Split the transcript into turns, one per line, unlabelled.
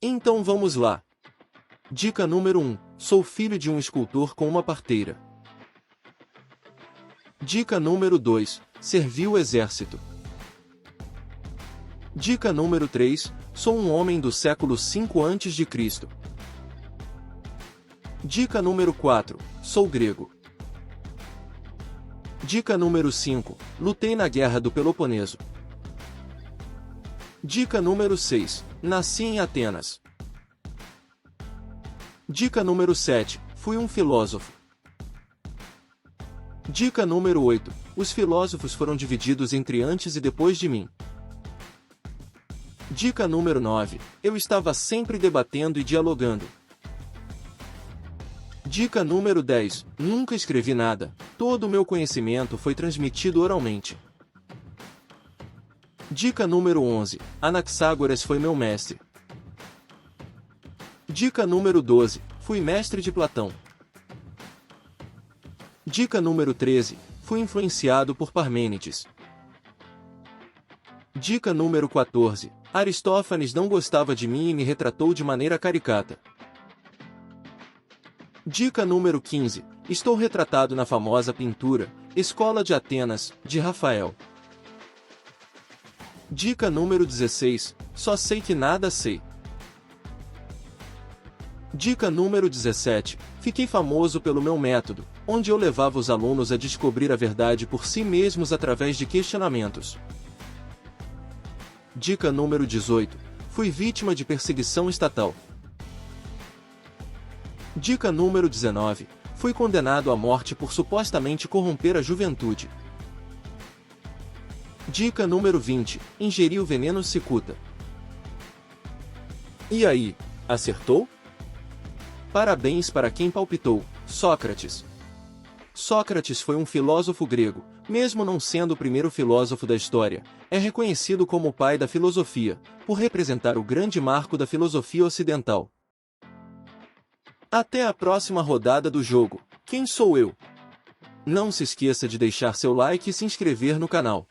Então vamos lá. Dica número 1. Sou filho de um escultor com uma parteira. Dica número 2. Servi o exército. Dica número 3. Sou um homem do século 5 a.C. Dica número 4. Sou grego. Dica número 5. Lutei na Guerra do Peloponeso. Dica número 6. Nasci em Atenas. Dica número 7. Fui um filósofo. Dica número 8. Os filósofos foram divididos entre antes e depois de mim. Dica número 9. Eu estava sempre debatendo e dialogando. Dica número 10. Nunca escrevi nada. Todo o meu conhecimento foi transmitido oralmente. Dica número 11. Anaxágoras foi meu mestre. Dica número 12. Fui mestre de Platão. Dica número 13. Fui influenciado por Parmênides. Dica número 14. Aristófanes não gostava de mim e me retratou de maneira caricata. Dica número 15. Estou retratado na famosa pintura Escola de Atenas, de Rafael. Dica número 16. Só sei que nada sei. Dica número 17. Fiquei famoso pelo meu método, onde eu levava os alunos a descobrir a verdade por si mesmos através de questionamentos. Dica número 18. Fui vítima de perseguição estatal. Dica número 19. Fui condenado à morte por supostamente corromper a juventude. Dica número 20. Ingeri o veneno cicuta. E aí, acertou? Parabéns para quem palpitou, Sócrates. Sócrates foi um filósofo grego, mesmo não sendo o primeiro filósofo da história, é reconhecido como o pai da filosofia, por representar o grande marco da filosofia ocidental. Até a próxima rodada do jogo. Quem sou eu? Não se esqueça de deixar seu like e se inscrever no canal.